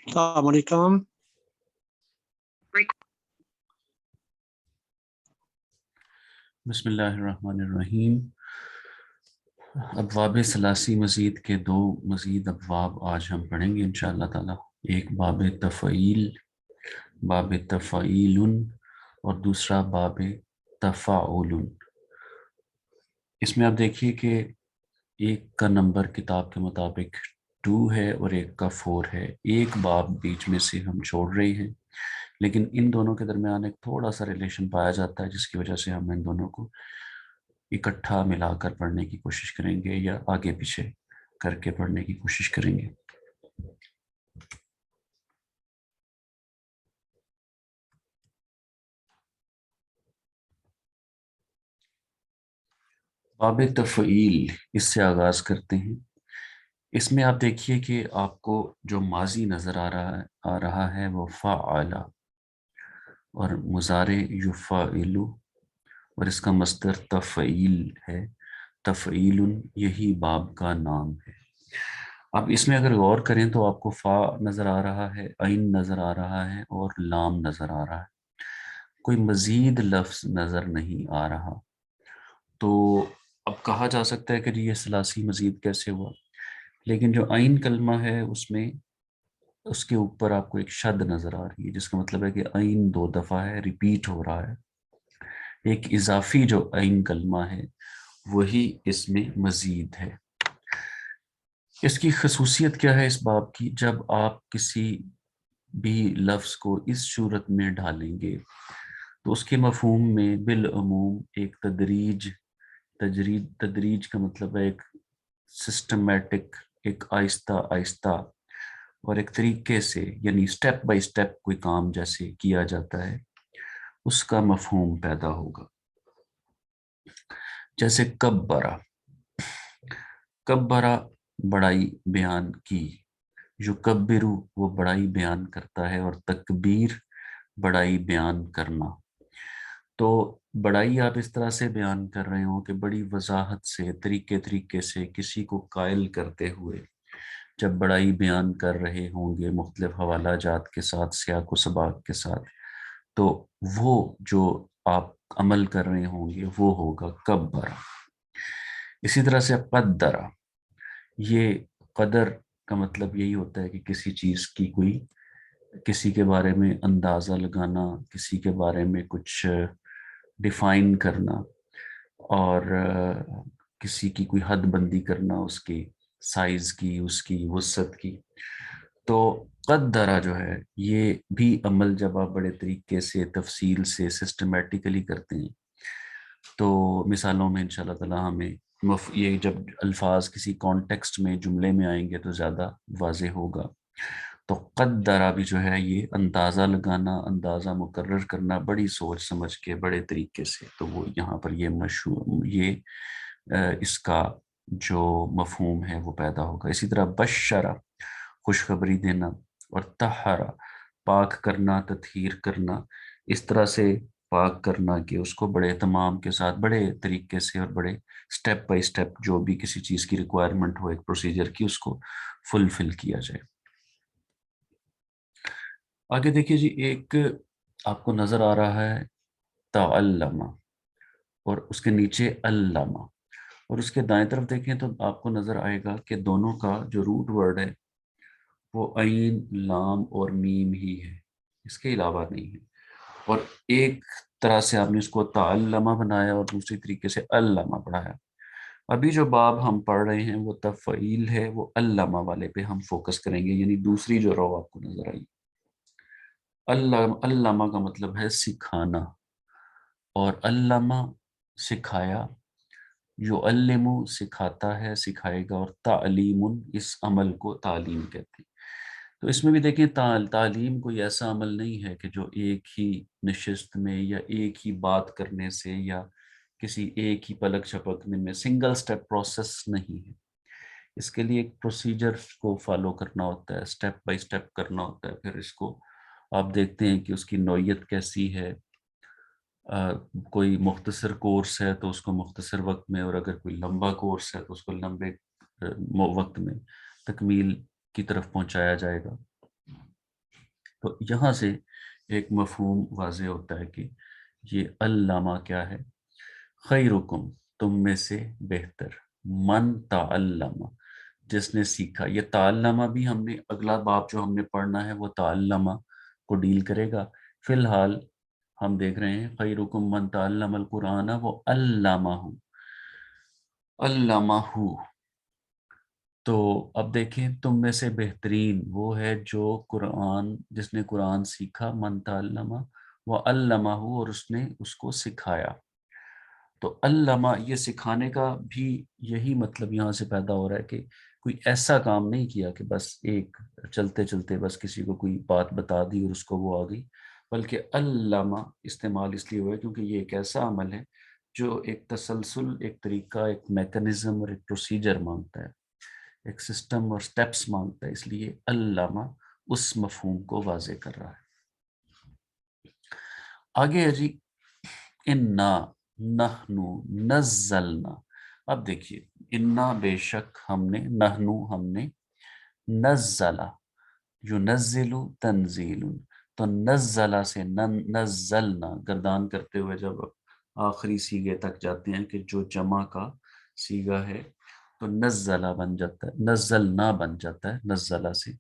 السلام علیکم۔ بسم اللہ الرحمن الرحیم۔ ابواب ثلاثی مزید کے دو مزید ابواب آج ہم پڑھیں گے انشاءاللہ تعالی۔ ایک باب تفعیل، باب تفعیل، اور دوسرا باب تفاعل۔ اس میں آپ دیکھیے کہ ایک کا نمبر کتاب کے مطابق 2 ہے اور ایک کا 4 ہے۔ ایک باب بیچ میں سے ہم چھوڑ رہے ہیں، لیکن ان دونوں کے درمیان ایک تھوڑا سا ریلیشن پایا جاتا ہے، جس کی وجہ سے ہم ان دونوں کو اکٹھا ملا کر پڑھنے کی کوشش کریں گے یا آگے پیچھے کر کے پڑھنے کی کوشش کریں گے۔ باب تفعیل، اس سے آغاز کرتے ہیں۔ اس میں آپ دیکھیے کہ آپ کو جو ماضی نظر آ رہا ہے وہ فعل، اور مضارع یفعل، اور اس کا مصدر تفعیل ہے۔ تفعیل یہی باب کا نام ہے۔ اب اس میں اگر غور کریں تو آپ کو فا نظر آ رہا ہے، عین نظر آ رہا ہے اور لام نظر آ رہا ہے، کوئی مزید لفظ نظر نہیں آ رہا۔ تو اب کہا جا سکتا ہے کہ یہ ثلاثی مزید کیسے ہوا، لیکن جو عین کلمہ ہے اس میں اس کے اوپر آپ کو ایک شد نظر آ رہی ہے، جس کا مطلب ہے کہ عین 2 دفعہ ہے، ریپیٹ ہو رہا ہے۔ ایک اضافی جو عین کلمہ ہے وہی اس میں مزید ہے۔ اس کی خصوصیت کیا ہے اس باب کی؟ جب آپ کسی بھی لفظ کو اس صورت میں ڈالیں گے تو اس کے مفہوم میں بالعموم ایک تدریج کا مطلب ہے ایک سسٹمیٹک، ایک آہستہ آہستہ اور ایک طریقے سے، یعنی سٹیپ بائی سٹیپ کوئی کام جیسے کیا جاتا ہے، اس کا مفہوم پیدا ہوگا۔ جیسے کبرا، کبرا بڑائی بیان کی، یکبرو وہ بڑائی بیان کرتا ہے، اور تکبیر بڑائی بیان کرنا۔ تو بڑائی آپ اس طرح سے بیان کر رہے ہوں کہ بڑی وضاحت سے، طریقے سے کسی کو قائل کرتے ہوئے جب بڑائی بیان کر رہے ہوں گے مختلف حوالہ جات کے ساتھ، سیاق و سباق کے ساتھ، تو وہ جو آپ عمل کر رہے ہوں گے وہ ہوگا کبرا۔ اسی طرح سے قدرا، یہ قدر کا مطلب یہی ہوتا ہے کہ کسی چیز کی کوئی، کسی کے بارے میں اندازہ لگانا، کسی کے بارے میں کچھ ڈیفائن کرنا، اور کسی کی کوئی حد بندی کرنا، اس کی سائز کی، اس کی وسعت کی۔ تو قدرہ جو ہے یہ بھی عمل جب آپ بڑے طریقے سے، تفصیل سے، سسٹمیٹیکلی کرتے ہیں تو مثالوں میں انشاءاللہ تعالی ہمیں یہ جب الفاظ کسی کانٹیکسٹ میں، جملے میں آئیں گے تو زیادہ واضح ہوگا۔ تو قدرہ بھی جو ہے یہ اندازہ لگانا، اندازہ مقرر کرنا، بڑی سوچ سمجھ کے، بڑے طریقے سے، تو وہ یہاں پر یہ مشہور، یہ اس کا جو مفہوم ہے وہ پیدا ہوگا۔ اسی طرح بشرہ خوشخبری دینا، اور طہرہ پاک کرنا، تطہیر کرنا، اس طرح سے پاک کرنا کہ اس کو بڑے اہتمام کے ساتھ، بڑے طریقے سے اور بڑے سٹیپ بائی سٹیپ جو بھی کسی چیز کی ریکوائرمنٹ ہو ایک پروسیجر کی، اس کو فلفل کیا جائے۔ آگے دیکھیے جی، ایک آپ کو نظر آ رہا ہے تعلم، اور اس کے نیچے علامہ، اور اس کے دائیں طرف دیکھیں تو آپ کو نظر آئے گا کہ دونوں کا جو روٹ ورڈ ہے وہ عین، لام اور میم ہی ہے، اس کے علاوہ نہیں ہے۔ اور ایک طرح سے آپ نے اس کو تعلمہ بنایا اور دوسری طریقے سے علامہ پڑھایا۔ ابھی جو باب ہم پڑھ رہے ہیں وہ تفعیل ہے، وہ علامہ والے پہ ہم فوکس کریں گے، یعنی دوسری جو رو آپ کو نظر آئی۔ علامہ کا مطلب ہے سکھانا، اور علامہ سکھایا، یعلم سکھاتا ہے، سکھائے گا، اور تعلیم اس عمل کو تعلیم کہتے ہیں۔ تو اس میں بھی دیکھیں تعلیم کوئی ایسا عمل نہیں ہے کہ جو ایک ہی نشست میں یا ایک ہی بات کرنے سے یا کسی ایک ہی پلک جھپکنے میں، سنگل سٹیپ پروسیس نہیں ہے۔ اس کے لیے ایک پروسیجر کو فالو کرنا ہوتا ہے، سٹیپ بائی سٹیپ کرنا ہوتا ہے۔ پھر اس کو آپ دیکھتے ہیں کہ اس کی نوعیت کیسی ہے۔ کوئی مختصر کورس ہے تو اس کو مختصر وقت میں، اور اگر کوئی لمبا کورس ہے تو اس کو لمبے وقت میں تکمیل کی طرف پہنچایا جائے گا۔ تو یہاں سے ایک مفہوم واضح ہوتا ہے کہ یہ علامہ کیا ہے؟ خیرکم، تم میں سے بہتر، من تعلم، جس نے سیکھا۔ یہ تعلمہ بھی ہم نے اگلا باب جو ہم نے پڑھنا ہے وہ تعلمہ کو ڈیل کرے گا۔ فی الحال ہم دیکھ رہے ہیں خیرکم من تعلم القرآن، وہ علامہ، علامہ۔ تو اب دیکھیں تم میں سے بہترین وہ ہے جو قرآن، جس نے قرآن سیکھا، من تعلم وہ علامہ، اور اس نے اس کو سکھایا۔ تو علامہ، یہ سکھانے کا بھی یہی مطلب یہاں سے پیدا ہو رہا ہے کہ کوئی ایسا کام نہیں کیا کہ بس ایک چلتے چلتے بس کسی کو کوئی بات بتا دی اور اس کو وہ آ گئی، بلکہ علامہ استعمال اس لیے ہوا ہے کیونکہ یہ ایک ایسا عمل ہے جو ایک تسلسل، ایک طریقہ، ایک میکنزم اور ایک پروسیجر مانگتا ہے، ایک سسٹم اور سٹیپس مانگتا ہے، اس لیے علامہ اس مفہوم کو واضح کر رہا ہے۔ آگے ہے جی انا نحنو نزلنا۔ اب دیکھیے انا بے شک ہم نے، نحنو ہم نے، نزلہ ینزلو تنزیل، تو نزلہ سے نزلنا گردان کرتے ہوئے جب آخری سیغے تک جاتے ہیں کہ جو جمع کا سیغہ ہے تو نزلہ بن جاتا ہے، نزلنا بن جاتا ہے نزلہ سے۔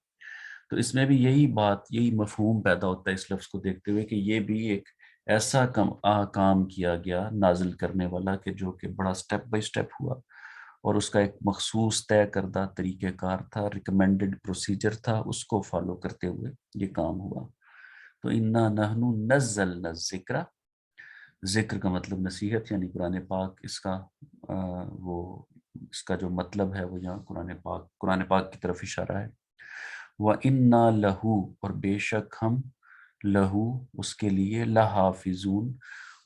تو اس میں بھی یہی بات، یہی مفہوم پیدا ہوتا ہے اس لفظ کو دیکھتے ہوئے کہ یہ بھی ایک ایسا کام کیا گیا نازل کرنے والا کہ جو کہ بڑا سٹیپ بائی سٹیپ ہوا، اور اس کا ایک مخصوص طے کردہ طریقہ کار تھا، ریکمینڈڈ پروسیجر تھا، اس کو فالو کرتے ہوئے یہ کام ہوا۔ تو انا نحنو نزلنا الذکر، ذکر کا مطلب نصیحت، یعنی قرآن پاک، اس کا اس کا جو مطلب ہے وہ یہاں قرآن پاک کی طرف اشارہ ہے۔ وَإِنَّا لَهُ، اور بے شک ہم، لہو اس کے لیے، لحافظون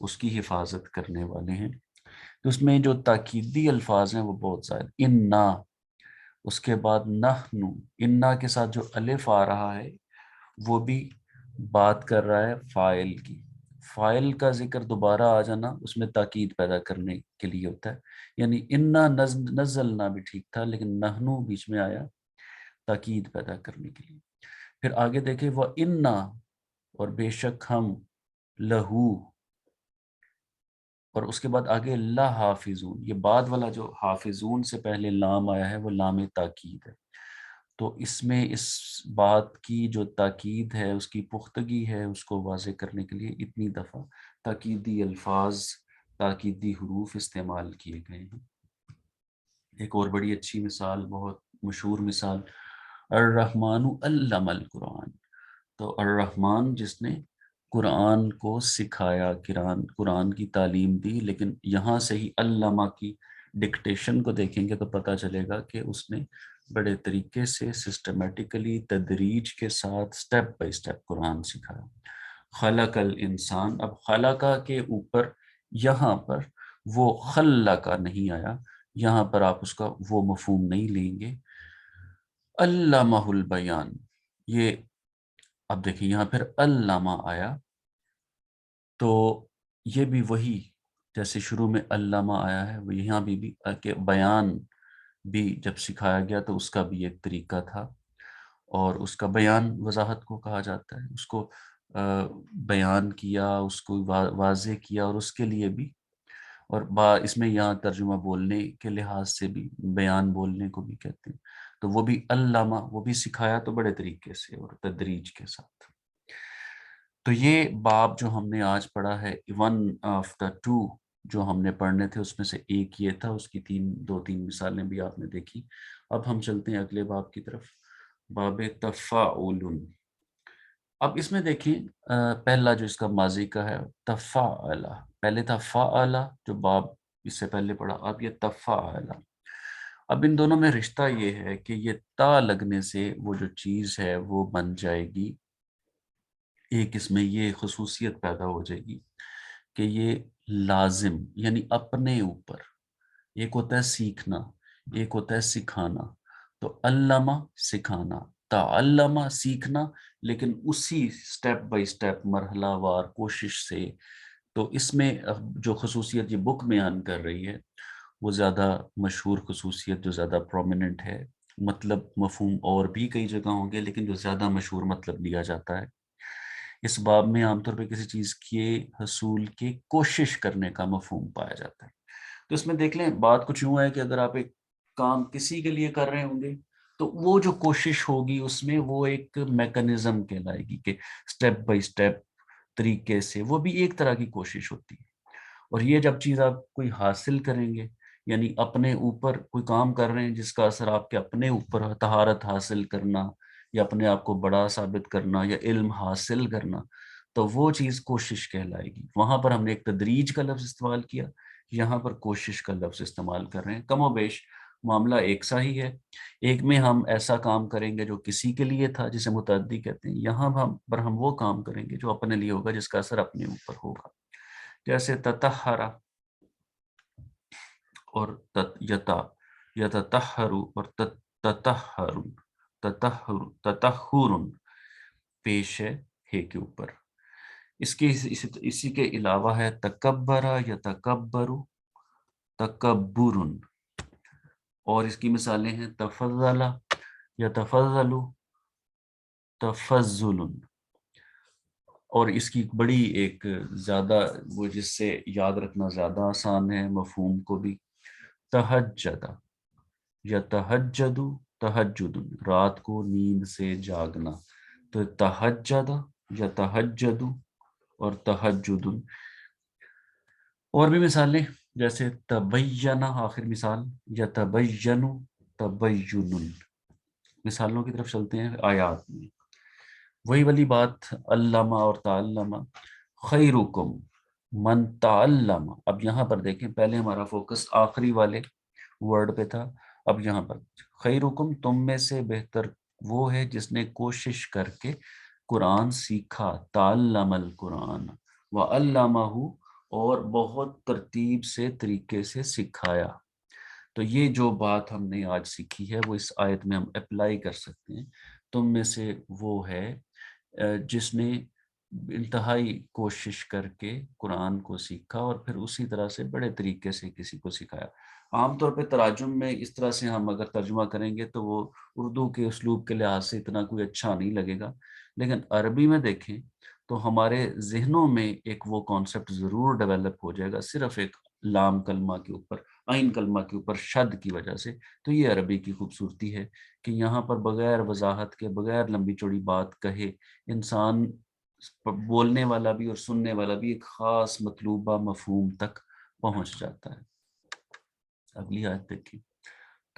اس کی حفاظت کرنے والے ہیں۔ تو اس میں جو تاکیدی الفاظ ہیں وہ بہت زائد، انا، اس کے بعد نحنو، انا کے ساتھ جو الف آ رہا ہے وہ بھی بات کر رہا ہے فاعل کی۔ فاعل کا ذکر دوبارہ آ جانا اس میں تاکید پیدا کرنے کے لیے ہوتا ہے، یعنی انا نزلنا بھی ٹھیک تھا لیکن نحنو بیچ میں آیا تاکید پیدا کرنے کے لیے۔ پھر آگے دیکھیں وہ انا، اور بے شک ہم، لہو، اور اس کے بعد آگے لا حافظون، یہ بعد والا جو حافظون سے پہلے لام آیا ہے وہ لام تاکید ہے۔ تو اس میں اس بات کی جو تاکید ہے، اس کی پختگی ہے، اس کو واضح کرنے کے لیے اتنی دفعہ تاکیدی الفاظ، تاکیدی حروف استعمال کیے گئے ہیں۔ ایک اور بڑی اچھی مثال، بہت مشہور مثال، الرحمن علم القرآن، تو الرحمن جس نے قرآن کو سکھایا، قرآن کی تعلیم دی، لیکن یہاں سے ہی علامہ کی ڈکٹیشن کو دیکھیں گے تو پتہ چلے گا کہ اس نے بڑے طریقے سے سسٹمیٹیکلی تدریج کے ساتھ سٹیپ بائی سٹیپ قرآن سکھایا۔ خلق الانسان، اب خلقہ کے اوپر یہاں پر وہ خلقہ نہیں آیا، یہاں پر آپ اس کا وہ مفہوم نہیں لیں گے، علامہ البیان۔ یہ اب دیکھیں یہاں پھر علامہ آیا تو یہ بھی وہی، جیسے شروع میں علامہ آیا ہے وہ یہاں بھی کہ بیان بھی جب سکھایا گیا تو اس کا بھی ایک طریقہ تھا، اور اس کا بیان وضاحت کو کہا جاتا ہے، اس کو بیان کیا، اس کو واضح کیا، اور اس کے لیے بھی، اور اس میں یہاں ترجمہ بولنے کے لحاظ سے بھی بیان بولنے کو بھی کہتے ہیں، تو وہ بھی علامہ، وہ بھی سکھایا تو بڑے طریقے سے اور تدریج کے ساتھ۔ تو یہ باب جو ہم نے آج پڑھا ہے، ون آف دا ٹو جو ہم نے پڑھنے تھے اس میں سے ایک یہ تھا، اس کی دو تین مثالیں بھی آپ نے دیکھی۔ اب ہم چلتے ہیں اگلے باب کی طرف، باب تفاعل۔ اب اس میں دیکھیں پہلا جو اس کا ماضی کا ہے تفاعل، پہلے تھا فاعل جو باب اس سے پہلے پڑھا، اب یہ تفاعل۔ اب ان دونوں میں رشتہ یہ ہے کہ یہ تا لگنے سے وہ جو چیز ہے وہ بن جائے گی، ایک اس میں یہ خصوصیت پیدا ہو جائے گی کہ یہ لازم، یعنی اپنے اوپر، ایک ہوتا ہے سیکھنا، ایک ہوتا ہے سکھانا، تو علامہ سکھانا، تعلمہ سیکھنا، لیکن اسی سٹیپ بائی سٹیپ مرحلہ وار کوشش سے۔ تو اس میں جو خصوصیت یہ بک بیان کر رہی ہے وہ زیادہ مشہور خصوصیت، جو زیادہ پرومیننٹ ہے، مطلب مفہوم اور بھی کئی جگہ ہوں گے لیکن جو زیادہ مشہور مطلب لیا جاتا ہے اس باب میں عام طور پہ کسی چیز کے حصول کی کوشش کرنے کا مفہوم پایا جاتا ہے۔ تو اس میں دیکھ لیں بات کچھ یوں ہے کہ اگر آپ ایک کام کسی کے لیے کر رہے ہوں گے تو وہ جو کوشش ہوگی اس میں وہ ایک میکنزم کہلائے گی کہ سٹیپ بائی سٹیپ طریقے سے، وہ بھی ایک طرح کی کوشش ہوتی ہے۔ اور یہ جب چیز آپ کوئی حاصل کریں گے، یعنی اپنے اوپر کوئی کام کر رہے ہیں جس کا اثر آپ کے اپنے اوپر طہارت حاصل کرنا یا اپنے آپ کو بڑا ثابت کرنا یا علم حاصل کرنا، تو وہ چیز کوشش کہلائے گی۔ وہاں پر ہم نے ایک تدریج کا لفظ استعمال کیا، یہاں پر کوشش کا لفظ استعمال کر رہے ہیں۔ کم و بیش معاملہ ایک سا ہی ہے۔ ایک میں ہم ایسا کام کریں گے جو کسی کے لیے تھا جسے متعدی کہتے ہیں، یہاں ہم وہ کام کریں گے جو اپنے لیے ہوگا جس کا اثر اپنے اوپر ہوگا، جیسے تطہرا اور یتطہر اور تطہر پیش ہے کے اوپر۔ اسی کے علاوہ ہے تکبرا یتکبر تکبر، اور اس کی مثالیں ہیں تفضل یتفضل تفضل، اور اس کی بڑی ایک زیادہ وہ جس سے یاد رکھنا زیادہ آسان ہے مفہوم کو بھی، تہجد یتہجد تہجد، رات کو نیند سے جاگنا، تو تہجد یتہجد اور تہجد۔ اور بھی مثالیں جیسے تبین، آخر مثال یتبین تبین۔ مثالوں کی طرف چلتے ہیں آیات میں، وہی والی بات علامہ اور تعلمہ، خیرکم من تعلم۔ اب یہاں پر دیکھیں پہلے ہمارا فوکس آخری والے ورڈ پہ تھا، اب یہاں پر خیرکم، تم میں سے بہتر وہ ہے جس نے کوشش کر کے قرآن سیکھا، تعلم القرآن وعلمہ، اور بہت ترتیب سے طریقے سے سکھایا۔ تو یہ جو بات ہم نے آج سیکھی ہے وہ اس آیت میں ہم اپلائی کر سکتے ہیں۔ تم میں سے وہ ہے جس نے انتہائی کوشش کر کے قرآن کو سیکھا اور پھر اسی طرح سے بڑے طریقے سے کسی کو سکھایا۔ عام طور پہ تراجم میں اس طرح سے ہم اگر ترجمہ کریں گے تو وہ اردو کے اسلوب کے لحاظ سے اتنا کوئی اچھا نہیں لگے گا، لیکن عربی میں دیکھیں تو ہمارے ذہنوں میں ایک وہ کانسیپٹ ضرور ڈیولپ ہو جائے گا، صرف ایک لام کلمہ کے اوپر، عین کلمہ کے اوپر شد کی وجہ سے۔ تو یہ عربی کی خوبصورتی ہے کہ یہاں پر بغیر وضاحت کے، بغیر لمبی چوڑی بات کہے، انسان بولنے والا بھی اور سننے والا بھی ایک خاص مطلوبہ مفہوم تک پہنچ جاتا ہے۔ اگلی آیت دیکھیں،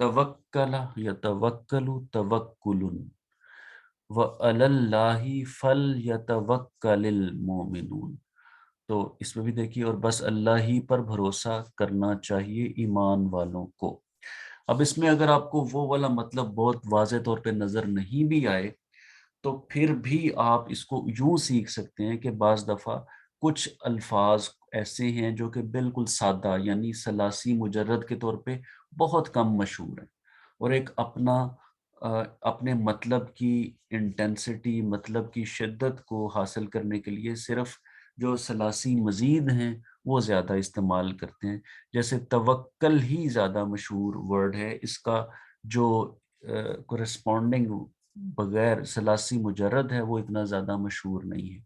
توکل یتوکل توکل وعلی اللہ فلیتوکل المؤمنون۔ تو اس میں بھی دیکھیے، اور بس اللہ ہی پر بھروسہ کرنا چاہیے ایمان والوں کو۔ اب اس میں اگر آپ کو وہ والا مطلب بہت واضح طور پہ نظر نہیں بھی آئے تو پھر بھی آپ اس کو یوں سیکھ سکتے ہیں کہ بعض دفعہ کچھ الفاظ ایسے ہیں جو کہ بالکل سادہ، یعنی ثلاثی مجرد کے طور پہ بہت کم مشہور ہیں، اور ایک اپنے مطلب کی انٹینسٹی، مطلب کی شدت کو حاصل کرنے کے لیے صرف جو ثلاثی مزید ہیں وہ زیادہ استعمال کرتے ہیں۔ جیسے توکل ہی زیادہ مشہور ورڈ ہے، اس کا جو کورسپونڈنگ بغیر ثلاثی مجرد ہے وہ اتنا زیادہ مشہور نہیں ہے۔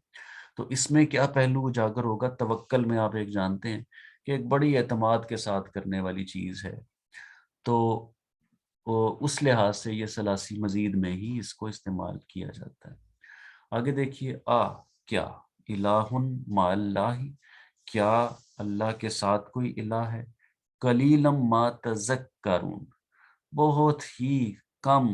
تو اس میں کیا پہلو اجاگر ہوگا؟ توکل میں آپ ایک جانتے ہیں کہ ایک بڑی اعتماد کے ساتھ کرنے والی چیز ہے، تو اس لحاظ سے یہ ثلاثی مزید میں ہی اس کو استعمال کیا جاتا ہے۔ آگے دیکھیے، کیا الہ مع اللہ، کیا اللہ کے ساتھ کوئی الہ ہے؟ قلیلم ما تذکرون، بہت ہی کم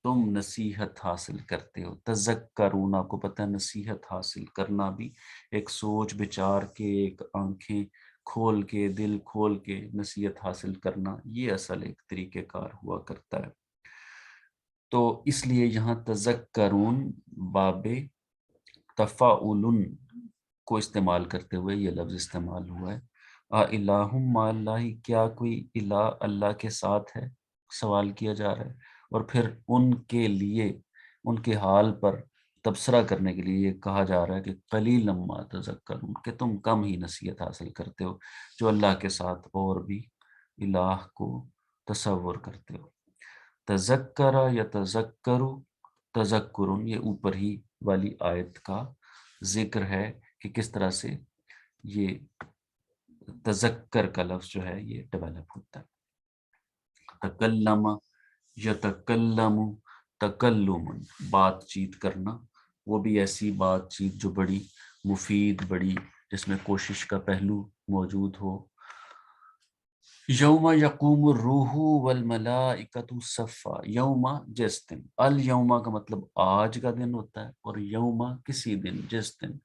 تم نصیحت حاصل کرتے ہو۔ تذکرون، آپ کو پتہ ہے نصیحت حاصل کرنا بھی ایک سوچ بچار کے، ایک آنکھیں کھول کے، دل کھول کے نصیحت حاصل کرنا، یہ اصل ایک طریقہ کار ہوا کرتا ہے۔ تو اس لیے یہاں تذکرون باب تفاعل کو استعمال کرتے ہوئے یہ لفظ استعمال ہوا ہے۔ الہ مع اللہ، کیا کوئی الہ اللہ کے ساتھ ہے؟ سوال کیا جا رہا ہے، اور پھر ان کے لیے، ان کے حال پر تبصرہ کرنے کے لیے یہ کہا جا رہا ہے کہ قلیلا ما تذکرون، کہ تم کم ہی نصیحت حاصل کرتے ہو جو اللہ کے ساتھ اور بھی الہ کو تصور کرتے ہو۔ تذکر یا تذکر تذکرن، یہ اوپر ہی والی آیت کا ذکر ہے کہ کس طرح سے یہ تذکر کا لفظ جو ہے یہ ڈیولپ ہوتا ہے۔ تکلم یتکلم تکلم، بات چیت کرنا، وہ بھی ایسی بات چیت جو بڑی مفید، بڑی جس میں کوشش کا پہلو موجود ہو۔ یوم یقوم الروح والملائکۃ صفا، یوم جس دن، الیوم کا مطلب آج کا دن ہوتا ہے، اور یوم کسی دن، جس دن،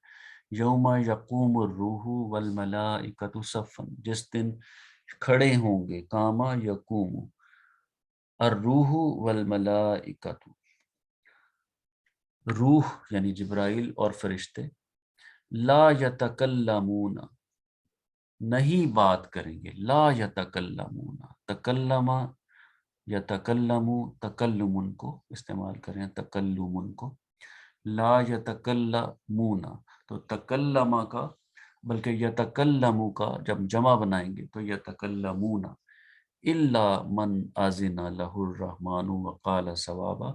یوم یقوم الروح والملائکۃ صفا، جس دن کھڑے ہوں گے، کاما یقوم الروح والملائکۃ، روح یعنی جبرائیل اور فرشتے، لا یتکلمون، نہیں بات کریں گے، لا یتکلمون، تکلم یتکلم، تکلمن کو استعمال کریں، تکلمن کو، لا یتکلمون، تو تکلم کا بلکہ یتکلم کا جب جمع بنائیں گے تو یتکلمون، الا من اذن لہ الرحمن وقال صوابا،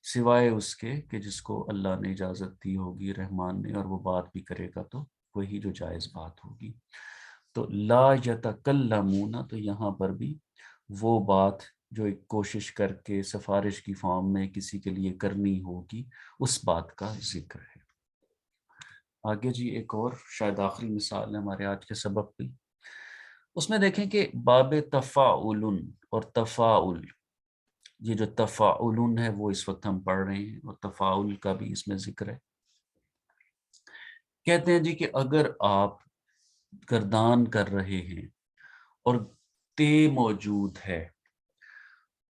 سوائے اس کے کہ جس کو اللہ نے اجازت دی ہوگی رحمان نے، اور وہ بات بھی کرے گا تو وہی جو جائز بات ہوگی۔ تو لا یتکلمون، تو یہاں پر بھی وہ بات جو ایک کوشش کر کے سفارش کی فارم میں کسی کے لیے کرنی ہوگی، اس بات کا ذکر ہے۔ آگے جی ایک اور شاید آخری مثال ہے ہمارے آج کے سبق کی، اس میں دیکھیں کہ باب تفاعل اور تفاعل، یہ جو تفاعل ہے وہ اس وقت ہم پڑھ رہے ہیں، اور تفاعل کا بھی اس میں ذکر ہے۔ کہتے ہیں جی کہ اگر آپ گردان کر رہے ہیں اور تے موجود ہے،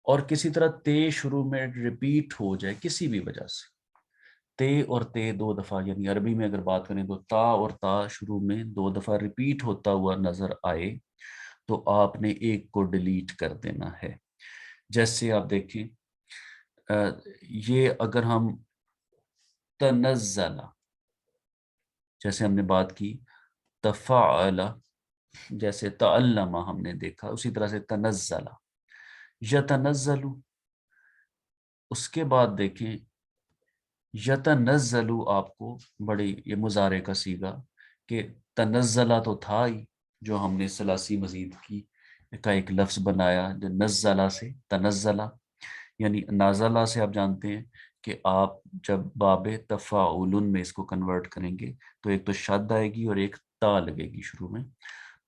اور کسی طرح تے شروع میں ریپیٹ ہو جائے کسی بھی وجہ سے، تے اور تے دو دفعہ، یعنی عربی میں اگر بات کریں تو تا اور تا شروع میں دو دفعہ ریپیٹ ہوتا ہوا نظر آئے، تو آپ نے ایک کو ڈیلیٹ کر دینا ہے۔ جیسے آپ دیکھیں یہ اگر ہم تنزل، جیسے ہم نے بات کی تفاعل، جیسے تعلم ہم نے دیکھا، اسی طرح سے تنزل، یتنزل، اس کے بعد دیکھیں یتنزل، آپ کو بڑے یہ مضارع کا صیغہ کہ تنزلہ تو تھا ہی، جو ہم نے ثلاثی مزید کی کا ایک لفظ بنایا جو نزلہ سے، تنزلہ یعنی نازلہ سے آپ جانتے ہیں کہ آپ جب باب تفاعل میں اس کو کنورٹ کریں گے تو ایک تو شد آئے گی اور ایک تا لگے گی شروع میں۔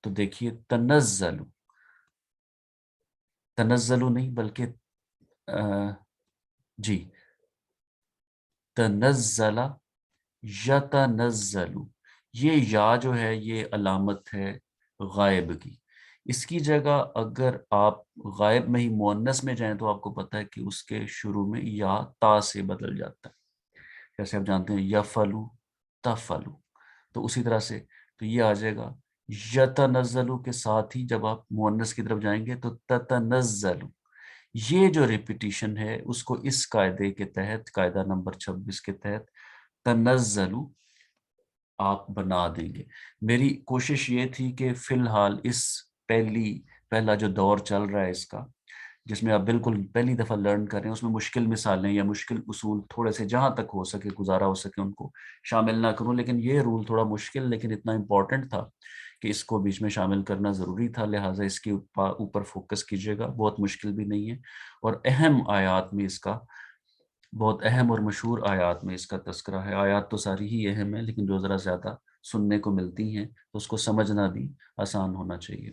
تو دیکھیے تنزل، تنزل نہیں بلکہ جی تنزل یتنزل، یہ یا جو ہے یہ علامت ہے غائب کی، اس کی جگہ اگر آپ غائب میں ہی مؤنث میں جائیں تو آپ کو پتہ ہے کہ اس کے شروع میں یا تا سے بدل جاتا ہے، جیسے آپ جانتے ہیں یفلو تفلو، تو اسی طرح سے تو یہ آ جائے گا یتنزلو کے ساتھ ہی جب آپ مؤنث کی طرف جائیں گے تو تتنزلو، یہ جو ریپیٹیشن ہے اس کو اس قاعدے کے تحت، قاعدہ نمبر 26 کے تحت تنزلو آپ بنا دیں گے۔ میری کوشش یہ تھی کہ فی الحال اس پہلا جو دور چل رہا ہے اس کا، جس میں آپ بالکل پہلی دفعہ لرن کر رہے ہیں، اس میں مشکل مثالیں یا مشکل اصول تھوڑے سے جہاں تک ہو سکے گزارا ہو سکے ان کو شامل نہ کروں، لیکن یہ رول تھوڑا مشکل لیکن اتنا امپورٹنٹ تھا کہ اس کو بیچ میں شامل کرنا ضروری تھا، لہٰذا اس کے اوپر فوکس کیجیے گا، بہت مشکل بھی نہیں ہے، اور اہم آیات میں اس کا، بہت اہم اور مشہور آیات میں اس کا تذکرہ ہے۔ آیات تو ساری ہی اہم ہیں لیکن جو ذرا زیادہ سننے کو ملتی ہیں تو اس کو سمجھنا بھی آسان ہونا چاہیے۔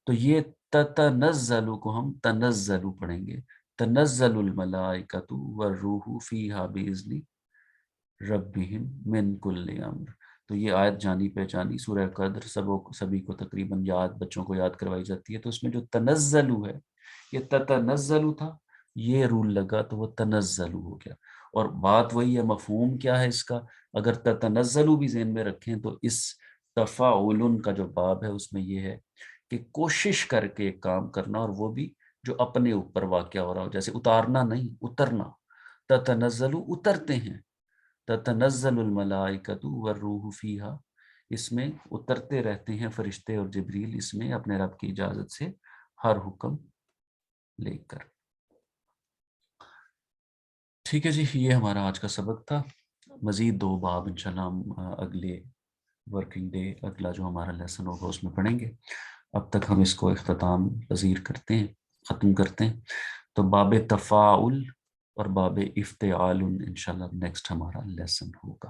تو یہ تتنزل کو ہم تنزل پڑھیں گے، تنزل الملائکۃ والروح فیہا باذن ربہم من کل امر۔ تو یہ آیت جانی پہچانی سورہ قدر، سبھی کو تقریباً بچوں کو یاد کروائی جاتی ہے، تو اس میں جو تنزل ہے یہ تتنزل تھا، یہ رول لگا تو وہ تنزل ہو گیا، اور بات وہی ہے، مفہوم کیا ہے اس کا، اگر تتنزل بھی ذہن میں رکھیں تو اس تفاعل کا جو باب ہے اس میں یہ ہے کہ کوشش کر کے ایک کام کرنا، اور وہ بھی جو اپنے اوپر واقع ہو رہا ہو، جیسے اتارنا نہیں، اترنا، تتنزل اترتے ہیں، تتنزل الملائکۃ والروح فیہا، اس میں اترتے رہتے ہیں فرشتے اور جبریل اس میں اپنے رب کی اجازت سے ہر حکم لے کر۔ ٹھیک ہے جی، یہ ہمارا آج کا سبق تھا۔ مزید 2 باب انشاءاللہ ہم اگلے ورکنگ ڈے اگلا جو ہمارا لیسن ہوگا اس میں پڑھیں گے. اب تک ہم اس کو اختتام پذیر کرتے ہیں، ختم کرتے ہیں. تو باب تفاعل اور باب افتعال انشاءاللہ نیکسٹ ہمارا لیسن ہوگا.